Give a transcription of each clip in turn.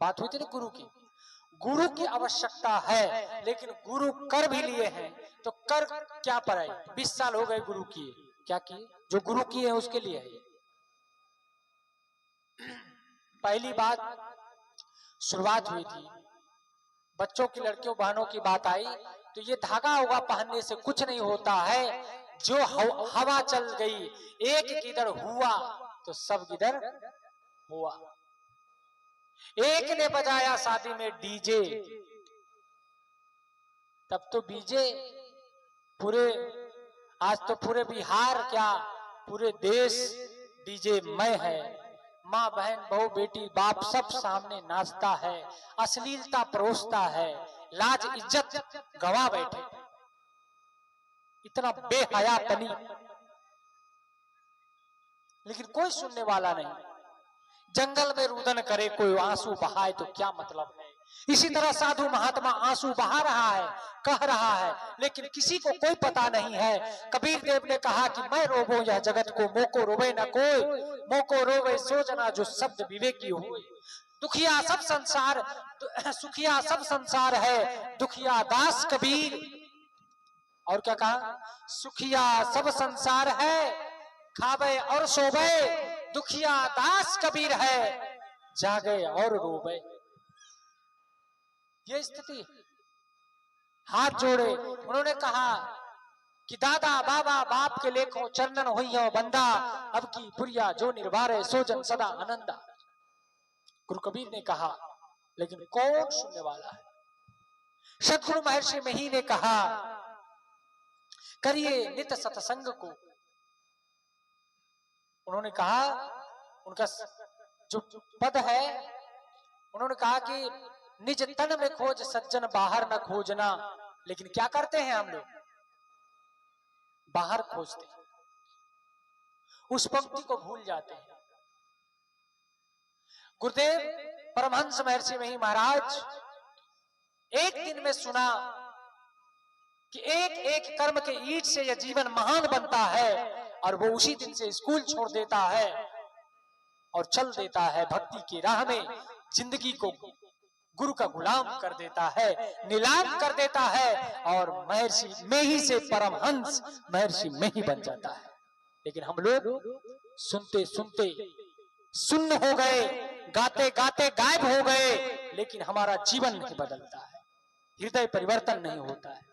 बात हुई थी ना गुरु की। गुरु की आवश्यकता है, लेकिन गुरु कर भी लिए हैं तो कर क्या पर है? 20 साल हो गए गुरु किए, क्या किए? जो गुरु किए हैं उसके लिए है। पहली बात शुरुआत हुई थी, बच्चों की लड़कियों बहनों की बात आई तो ये धागा होगा पहनने से कुछ नहीं होता है। जो हवा चल गई, एक गिदड़ हुआ तो सब गिदड़ हुआ। एक ने बजाया शादी में डीजे, तब तो डीजे पूरे, आज तो पूरे बिहार क्या पूरे देश डीजे मय है। माँ बहन बहू बेटी बाप सब सामने नाचता है, अश्लीलता परोसता है, लाज इज्जत गवा बैठे। इतना बेहयापनी, लेकिन कोई सुनने वाला नहीं। जंगल में रुदन करे कोई आंसू बहाए तो क्या मतलब है। इसी तरह साधु महात्मा आंसू बहा रहा है, कह रहा है, लेकिन किसी को कोई पता नहीं है। कबीर देव ने कहा कि मैं रोबो यह जगत को, मोको रोवे न कोई, मोको रोवे सो जना जो शब्द विवेकी हो। दुखिया सब संसार, सुखिया सब संसार है, दुखिया दास कबीर। और क्या कहा? सुखिया सब संसार है, खावे और सोवे, दुखिया दास कबीर है, जागे और रोवे। ये स्थिति। हाथ जोड़े उन्होंने कहा कि दादा बाबा बाप के लेखों चरणन होइयो बंदा, अब की पुरिया जो निर्वारे सोजन सदा आनंदा। गुरु कबीर ने कहा, लेकिन कौन सुनने वाला है? सदगुरु महर्षि मही ने कहा, करिए नित सत्संग को। उन्होंने कहा, उनका जो पद है, उन्होंने कहा कि निज तन में खोज सज्जन बाहर न खोजना। लेकिन क्या करते हैं हम लोग? बाहर खोजते हैं, उस पंक्ति को भूल जाते हैं। गुरुदेव परमहंस महर्षि मही महाराज एक दिन में सुना कि एक एक कर्म के ईट से यह जीवन महान बनता है, और वो उसी दिन से स्कूल छोड़ देता है और चल देता है भक्ति की राह में। जिंदगी को गुरु का गुलाम कर देता है, नीलाम कर देता है, और महर्षि में ही से परमहंस महर्षि में ही बन जाता है। लेकिन हम लोग सुनते सुनते सुन्न हो गए, गाते गाते गायब हो गए, लेकिन हमारा जीवन नहीं बदलता है, हृदय परिवर्तन नहीं होता है।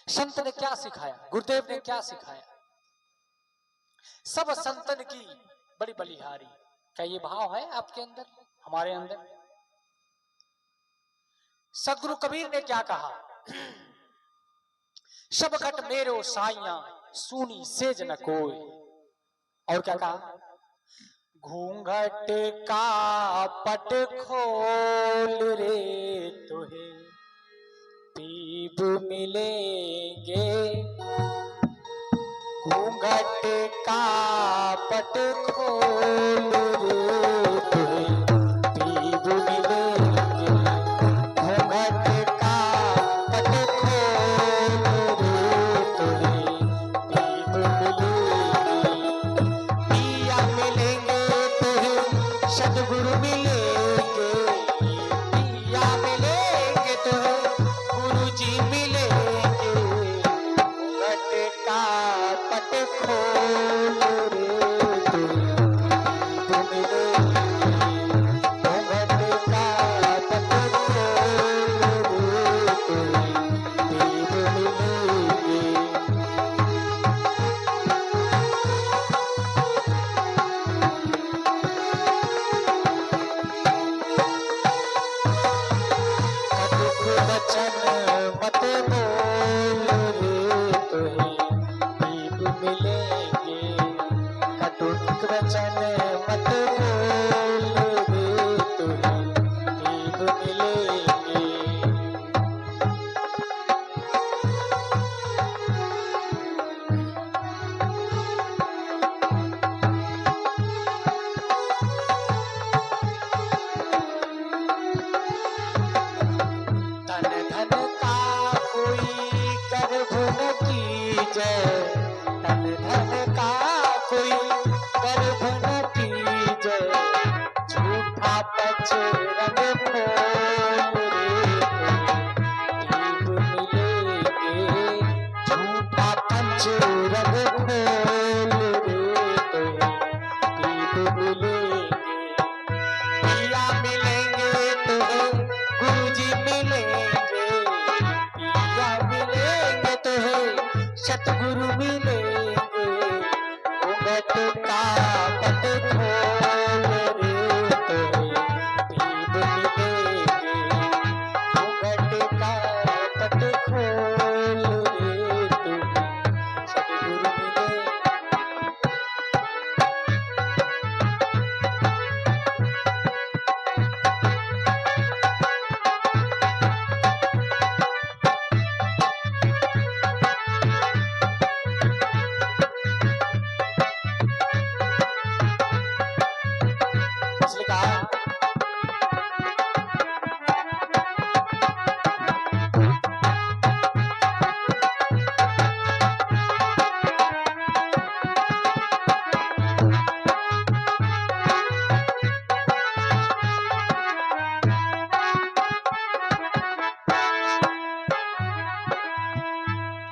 संत ने क्या सिखाया? गुरुदेव ने क्या सिखाया? सब संतन की बड़ी बलिहारी। क्या ये भाव है आपके अंदर, हमारे अंदर? सदगुरु कबीर ने क्या कहा? सब घट मेरो साइया सुनी सेज न कोई। और क्या कहा? घूंघट का पट खोल रे तुहे पीब मिलेंगे। घूंघट का पट खोल रे तुहे पीब मिलेंगे। घूंघट का पट खोल रे तुहे पीब मिलेंगे। पिया मिलेंगे तुहे सदगुरु मिलेंगे। पिया मिलेंगे तुहे गुरु जी मिलेंगे। घूंघट का पट खोल रे तुहे पंच रंग खोल रे मिलेंगे, झूठा पंच रंग खोल रे मिलेंगे, पिया मिलेंगे तुम्हें गुरुजी मिलेंगे, पिया मिलेंगे तुम्हें सतगुरु मिलेंगे, घूंघट का पट खोल रे दीप मिलेंगे, घूंघट का पट खोल रे सतगुरु मिलेंगे। इसलिए कहा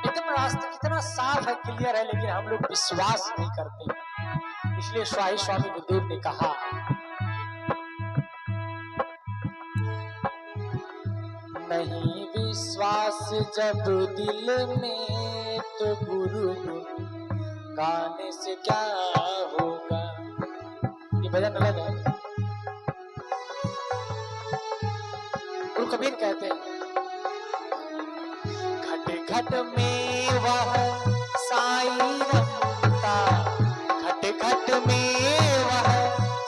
एकदम रास्ता कितना साफ है, क्लियर है, लेकिन हम लोग विश्वास नहीं करते। इसलिए स्वामी गुरुदेव ने कहा, नहीं विश्वास जब दिल में तो गुरु गुण गाने से क्या होगा। ये भजन अलग है। गुरु कबीर कहते हैं, घट घट में वह साईं रमता, घट घट में वह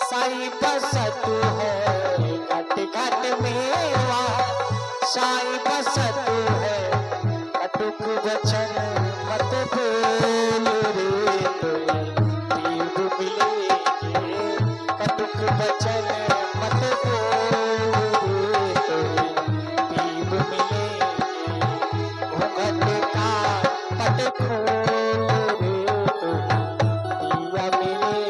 साईं बसत है, घट घट में वह साईं बसत है, कटुक वचन मत बोल रे दीप मिलेंगे, कटुक वचन मत बोल रे दीप मिलेंगे, घूंघट का पट खोल रे दिया मिलेंगे।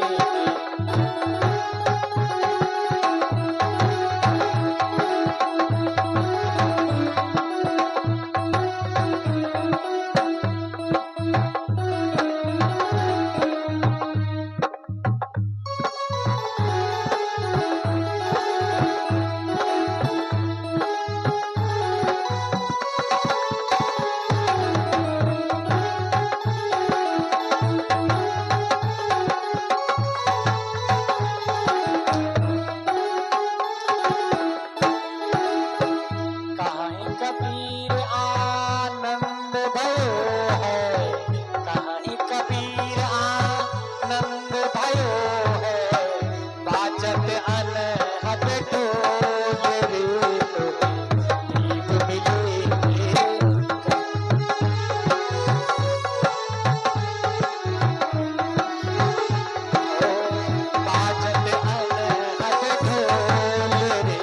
कहीं कबीर आनंद भयो है, कहीं कबीर आनंद भयो है, बाजत अनहद ढोल रे दीप मिलेंगे, बाजत अनहद ढोल रे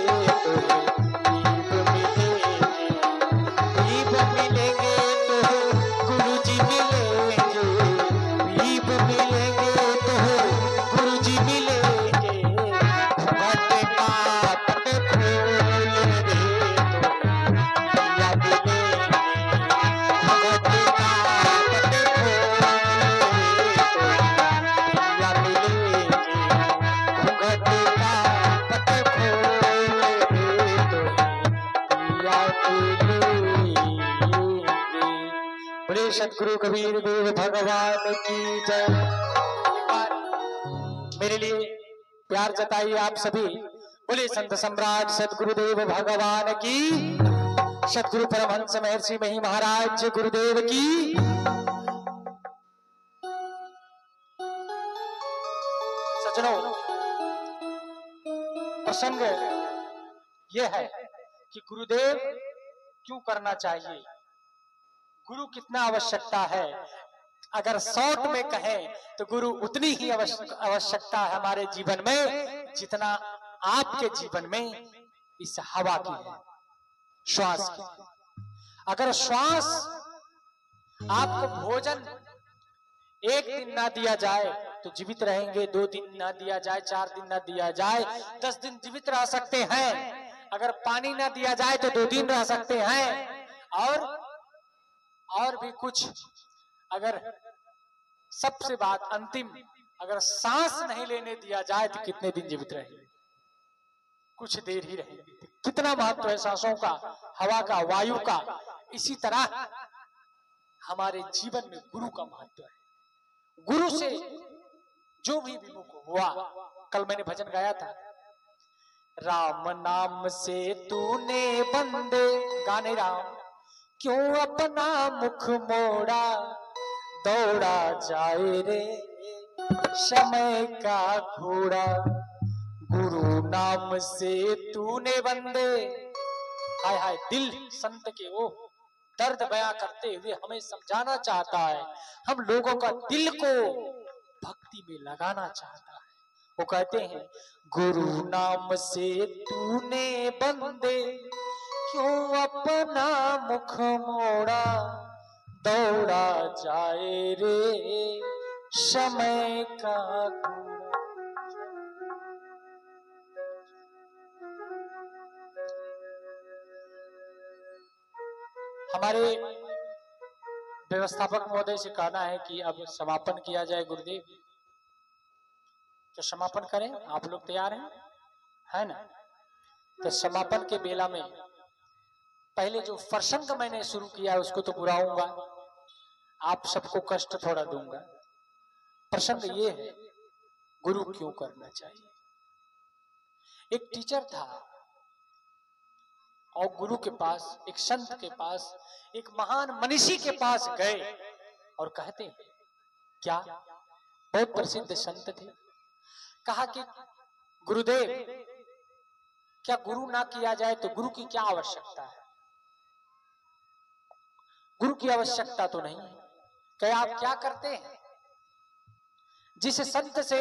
दीप मिलेंगे, दीप मिलेंगे तो गुरुजी मिलेंगे, दीप मिलेंगे तो गुरुजी मिलेंगे, घूंघट का पट खोल रे दिया मिलेंगे, घूंघट का पट खोल रे दिया मिलेंगे, घूंघट का पट खोल रे दिया मिलेंगे। बोले सतगुरु कबीर देव भगवान की जय। एक बार मेरे लिए प्यार जताइए आप सभी। बोले संत सम्राट सतगुरुदेव भगवान की, सतगुरु परमहंस महर्षि मही महाराज गुरुदेव की। सज्जनों, प्रसंग यह है कि गुरुदेव क्यों करना चाहिए, गुरु कितना आवश्यकता है। अगर शॉर्ट में कहें तो गुरु उतनी ही आवश्यकता है हमारे जीवन में जितना आपके जीवन में इस हवा की है, श्वास की। अगर श्वास आपको भोजन एक दिन ना दिया जाए तो जीवित रहेंगे, 2 दिन ना दिया जाए, 4 दिन ना दिया जाए, 10 दिन जीवित रह सकते हैं। अगर पानी ना दिया जाए तो 2 दिन रह सकते हैं। और भी कुछ, अगर सबसे बात अंतिम, अगर सांस नहीं लेने दिया जाए तो कितने दिन जीवित रहेंगे? कुछ देर ही रहेंगे। कितना महत्व है सांसों का, हवा का, वायु का। इसी तरह हमारे जीवन में गुरु का महत्व है। गुरु से जो भी विमुख हुआ, कल मैंने भजन गाया था, राम नाम से तूने बंदे, गाने राम क्यों अपना मुख मोड़ा, दौड़ा जाए रे समय का घोड़ा। गुरु नाम से तूने बंदे, हाय हाय, दिल संत के वो दर्द बयां करते हुए हमें समझाना चाहता है, हम लोगों का दिल को भक्ति में लगाना चाहता है। वो कहते हैं, गुरु नाम से तूने बंदे क्यों अपना मुख मोड़ा, दौड़ा जाए रे समय का घोड़ा। हमारे व्यवस्थापक महोदय से कहना है कि अब समापन किया जाए। गुरुदेव, तो समापन करें, आप लोग तैयार हैं, है ना? तो समापन के बेला में पहले जो प्रसंग मैंने शुरू किया उसको तो बुलाऊंगा, आप सबको कष्ट थोड़ा दूंगा। प्रसंग ये है, गुरु क्यों करना चाहिए। एक टीचर था और गुरु के पास, एक संत के पास, एक महान मनीषी के पास गए और कहते हैं, क्या, बहुत प्रसिद्ध संत थे, कहा कि गुरुदेव, क्या गुरु ना किया जाए तो गुरु की क्या आवश्यकता है? गुरु की आवश्यकता तो नहीं है। क्या आप क्या करते हैं? जिस संत से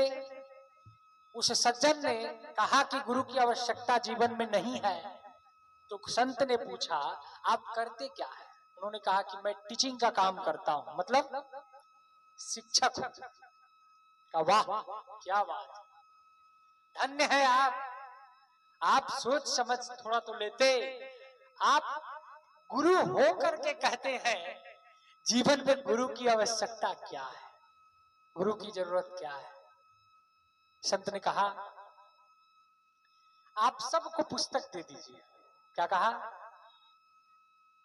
उस सज्जन ने कहा कि गुरु की आवश्यकता जीवन में नहीं है, तो संत ने पूछा, आप करते क्या है? उन्होंने कहा कि मैं टीचिंग का काम करता हूं, मतलब शिक्षक हूं। का वाह, क्या बात, धन्य है आप सोच समझ थोड़ा तो लेते। आप गुरु हो करके कहते हैं जीवन में गुरु की आवश्यकता क्या है, गुरु की जरूरत क्या है? संत ने कहा, आप सबको पुस्तक दे दीजिए। क्या कहा?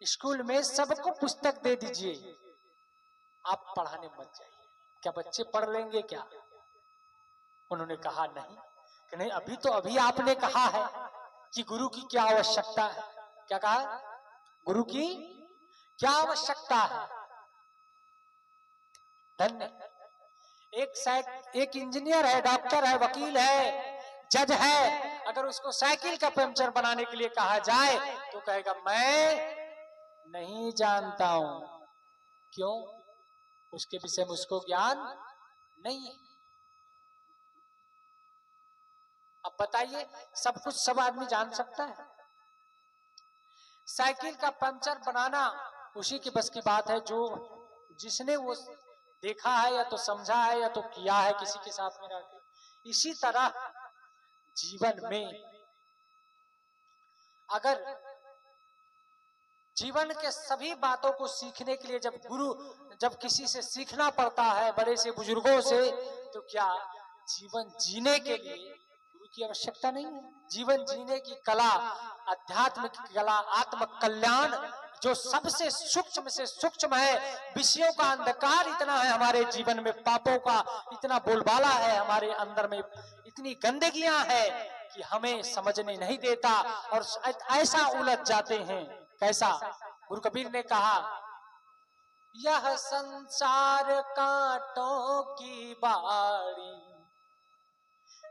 स्कूल में सबको पुस्तक दे दीजिए, आप पढ़ाने मत जाइए। क्या बच्चे पढ़ लेंगे क्या? उन्होंने कहा नहीं, कि नहीं, अभी आपने कहा है कि गुरु की क्या आवश्यकता है। क्या कहा? गुरु की क्या आवश्यकता है? धन्य, एक इंजीनियर है, डॉक्टर है, वकील है, जज है, अगर उसको साइकिल का पंचर बनाने के लिए कहा जाए तो कहेगा मैं नहीं जानता हूं। क्यों? उसके विषय में उसको ज्ञान नहीं है। अब बताइए, सब कुछ सब आदमी जान सकता है? साइकिल का पंचर बनाना उसी की बस की बात है जो जिसने वो देखा है या तो समझा है या तो किया है किसी के साथ में रहकर। इसी तरह जीवन में अगर जीवन के सभी बातों को सीखने के लिए जब किसी से सीखना पड़ता है, बड़े से बुजुर्गों से, तो क्या जीवन जीने के लिए गुरु की आवश्यकता नहीं है? जीवन जीने की कला, आध्यात्मिक कला, आत्म कल्याण जो सबसे सूक्ष्म से सूक्ष्म है, विषयों का अंधकार इतना है हमारे जीवन में, पापों का इतना बोलबाला है हमारे अंदर में, इतनी गंदगियां है कि हमें समझने नहीं देता और ऐसा उलझ जाते हैं। कैसा? गुरु कबीर ने कहा, यह संसार कांटों की बाड़ी,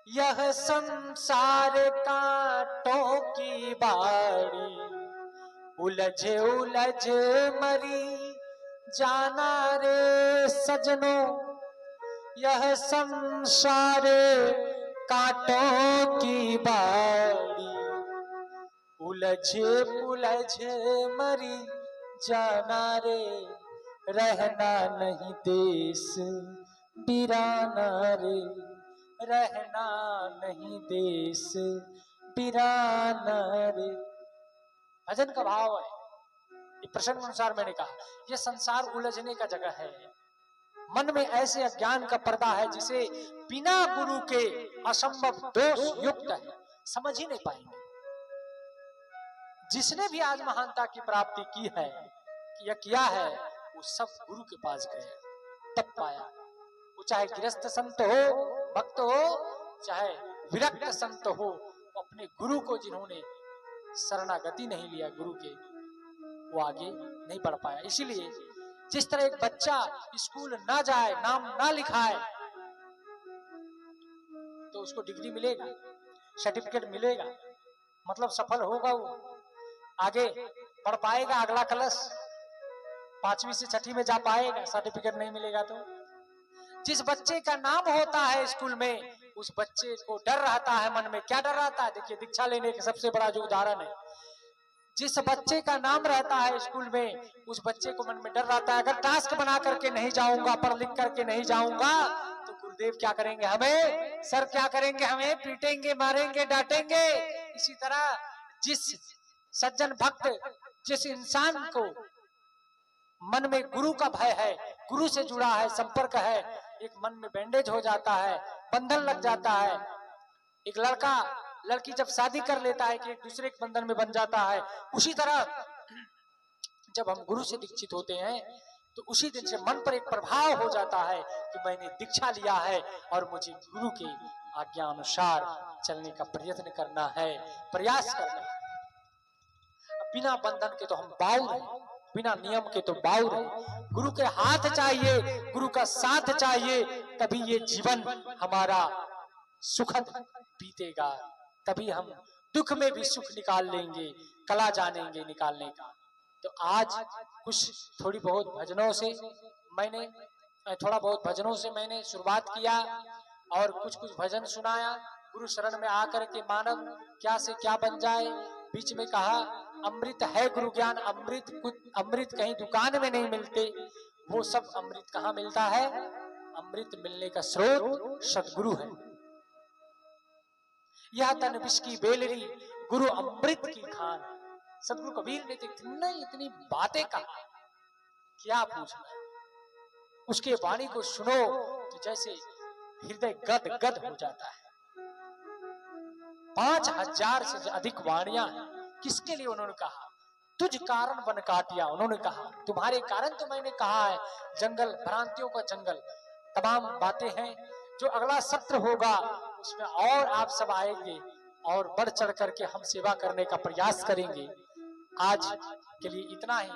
यह संसार कांटों की बाड़ी, उलझ उलझ मरी जाना रे सजनों, यह संसार कांटों की बाड़ी, उलझ उलझ मरी जाना रे रहना नहीं देश वीराना रे, रहना नहीं देश वीराना रे। भजन का भाव है, ये प्रसंग अनुसार मैंने कहा, ये संसार उलझने का जगह है। मन में ऐसे अज्ञान का पर्दा है जिसे बिना गुरु के असंभव दोष युक्त है, समझ ही नहीं पाएंगे। जिसने भी आज महानता की प्राप्ति की है या किया है, वो सब गुरु के पास गए तब पाया। वो चाहे गृहस्थ संत हो, भक्त हो, चाहे विरक्त संत हो, अपने गुरु को जिन्होंने शरणागति नहीं लिया गुरु के, वो आगे नहीं बढ़ पाया। इसीलिए जिस तरह एक बच्चा स्कूल ना जाए, नाम ना लिखाए, तो उसको डिग्री मिलेगा, सर्टिफिकेट मिलेगा, मतलब सफल होगा, वो आगे बढ़ पाएगा, अगला क्लास 5वीं से 6ठी में जा पाएगा। सर्टिफिकेट नहीं मिलेगा तो जिस बच्चे का नाम होता है स्कूल में, उस बच्चे को डर रहता है मन में। क्या डर रहता है? देखिए, दीक्षा लेने का सबसे बड़ा जो उदाहरण है, जिस बच्चे का नाम रहता है स्कूल में, उस बच्चे को मन में डर रहता है, अगर टास्क बना करके नहीं जाऊंगा, पढ़ लिख करके नहीं जाऊंगा, तो गुरुदेव क्या करेंगे हमें, सर क्या करेंगे हमें, पीटेंगे, मारेंगे, डांटेंगे। इसी तरह जिस सज्जन भक्त, जिस इंसान को मन में गुरु का भय है, गुरु से जुड़ा है, संपर्क है, एक मन में बैंडेज हो जाता है, बंधन लग जाता है। एक लड़का लड़की जब शादी कर लेता है कि एक दूसरे के बंधन में बन जाता है, उसी तरह जब हम गुरु से दीक्षित होते हैं तो उसी दिन से मन पर एक प्रभाव हो जाता है कि मैंने दीक्षा लिया है और मुझे गुरु की आज्ञा अनुसार चलने का प्रयत्न करना है, प्रयास करना है। बिना बंधन के तो हम बाउर हैं, बिना नियम के तो बाउर हैं। गुरु के हाथ चाहिए, गुरु का साथ चाहिए, तभी ये जीवन हमारा सुखद बीतेगा, तभी हम दुख में भी सुख निकाल लेंगे, कला जानेंगे निकालने का। तो आज कुछ थोड़ा बहुत भजनों से मैंने शुरुआत किया और कुछ भजन सुनाया। गुरु शरण में आकर के मानव क्या से क्या बन जाए। बीच में कहा अमृत है गुरु ज्ञान, अमृत कहीं दुकान में नहीं मिलते, वो सब अमृत कहाँ मिलता है? अमृत मिलने का स्रोत सदगुरु है। यह तन विष की बेलरी, गुरु अमृत की खान। सदगुरु कबीर ने इतनी बातें कहा, क्या पूछना। उसके वाणी को सुनो तो जैसे हृदय गद गद हो जाता है। 5000 से अधिक वाणियां हैं। किसके लिए उन्होंने कहा? तुझ कारण बन काटिया। उन्होंने कहा तुम्हारे कारण तो मैंने कहा है। जंगल, भ्रांतियों का जंगल, तमाम बातें हैं। जो अगला सत्र होगा उसमें और आप सब आएंगे और बढ़ चढ़ करके हम सेवा करने का प्रयास करेंगे। आज के लिए इतना ही।